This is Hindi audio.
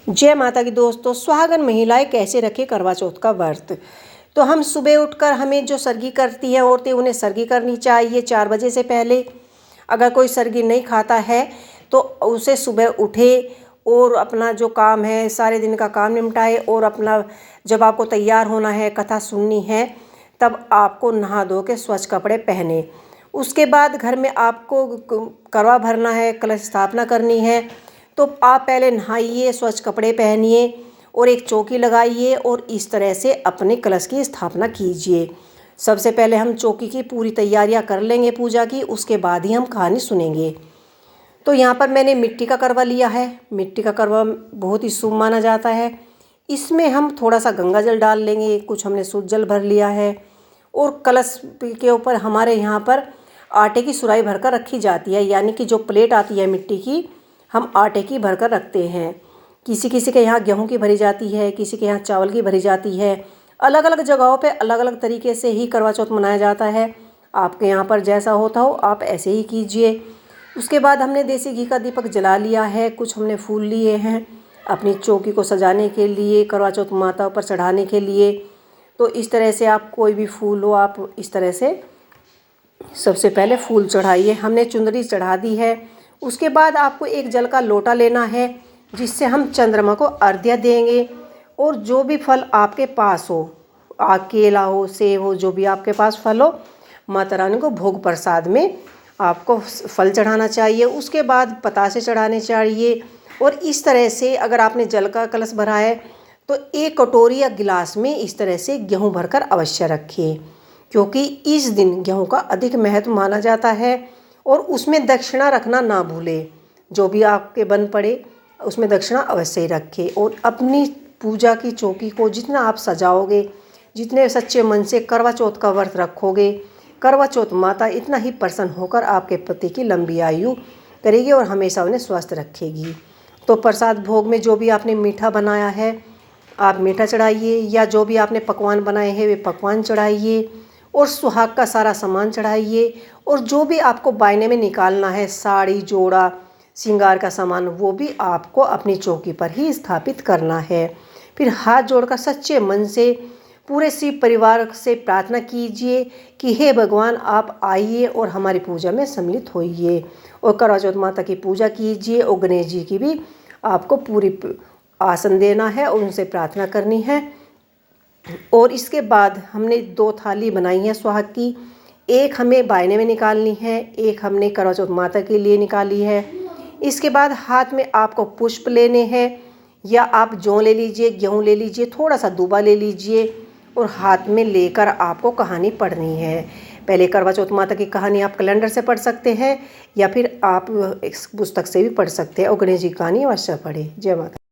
जय माता की दोस्तों, सुहागन महिलाएं कैसे रखें करवा चौथ का व्रत। तो हम सुबह उठकर हमें जो सरगी करती है औरतें, उन्हें सरगी करनी चाहिए 4 बजे से पहले। अगर कोई सरगी नहीं खाता है तो उसे सुबह उठे और अपना जो काम है सारे दिन का काम निपटाए, और अपना जब आपको तैयार होना है, कथा सुननी है, तब आपको नहा धो के स्वच्छ कपड़े पहने। उसके बाद घर में आपको करवा भरना है, कलश स्थापना करनी है, तो आप पहले नहाइए, स्वच्छ कपड़े पहनिए और एक चौकी लगाइए और इस तरह से अपने कलश की स्थापना कीजिए। सबसे पहले हम चौकी की पूरी तैयारियां कर लेंगे पूजा की, उसके बाद ही हम कहानी सुनेंगे। तो यहाँ पर मैंने मिट्टी का करवा लिया है। मिट्टी का करवा बहुत ही शुभ माना जाता है। इसमें हम थोड़ा सा गंगा जल डाल लेंगे, कुछ हमने शुद्ध जल भर लिया है, और कलश के ऊपर हमारे यहाँ पर आटे की सुराही भरकर रखी जाती है, यानी कि जो प्लेट आती है मिट्टी की, हम आटे की भरकर रखते हैं। किसी किसी के यहाँ गेहूं की भरी जाती है, किसी के यहाँ चावल की भरी जाती है। अलग अलग जगहों पे अलग अलग तरीके से ही करवा चौथ मनाया जाता है। आपके यहाँ पर जैसा होता हो आप ऐसे ही कीजिए। उसके बाद हमने देसी घी का दीपक जला लिया है, कुछ हमने फूल लिए हैं अपनी चौकी को सजाने के लिए, करवा चौथ माता पर चढ़ाने के लिए। तो इस तरह से आप कोई भी फूल हो, आप इस तरह से सबसे पहले फूल चढ़ाइए। हमने चुंदरी चढ़ा दी है। उसके बाद आपको एक जल का लोटा लेना है, जिससे हम चंद्रमा को अर्घ्य देंगे। और जो भी फल आपके पास हो, केला हो, सेब हो, जो भी आपके पास फल हो, माता रानी को भोग प्रसाद में आपको फल चढ़ाना चाहिए। उसके बाद पतासे चढ़ाने चाहिए। और इस तरह से अगर आपने जल का कलश भरा है तो एक कटोरी या गिलास में इस तरह से गेहूँ भरकर अवश्य रखिए, क्योंकि इस दिन गेहूँ का अधिक महत्व माना जाता है। और उसमें दक्षिणा रखना ना भूले, जो भी आपके बन पड़े उसमें दक्षिणा अवश्य ही रखें। और अपनी पूजा की चौकी को जितना आप सजाओगे, जितने सच्चे मन से करवा चौथ का व्रत रखोगे, करवा चौथ माता इतना ही प्रसन्न होकर आपके पति की लंबी आयु करेगी और हमेशा उन्हें स्वस्थ रखेगी। तो प्रसाद भोग में जो भी आपने मीठा बनाया है आप मीठा चढ़ाइए, या जो भी आपने पकवान बनाए हैं वे पकवान चढ़ाइए, और सुहाग का सारा सामान चढ़ाइए। और जो भी आपको बायने में निकालना है, साड़ी, जोड़ा, श्रृंगार का सामान, वो भी आपको अपनी चौकी पर ही स्थापित करना है। फिर हाथ जोड़कर सच्चे मन से पूरे शिव परिवार से प्रार्थना कीजिए कि हे भगवान, आप आइए और हमारी पूजा में सम्मिलित होइए। और करवा चौथ माता की पूजा कीजिए, और गणेश जी की भी आपको पूरी आसन देना है और उनसे प्रार्थना करनी है। और इसके बाद हमने 2 थाली बनाई है सुहाग की। एक हमें बायने में निकालनी है, एक हमने करवा चौथ माता के लिए निकाली है। इसके बाद हाथ में आपको पुष्प लेने हैं, या आप जौ ले लीजिए, गेहूँ ले लीजिए, थोड़ा सा दूबा ले लीजिए, और हाथ में लेकर आपको कहानी पढ़नी है। पहले करवा चौथ माता की कहानी आप कैलेंडर से पढ़ सकते हैं, या फिर आप इस पुस्तक से भी पढ़ सकते हैं, और गणेश जी की कहानी अवश्य पढ़ें। जय माता।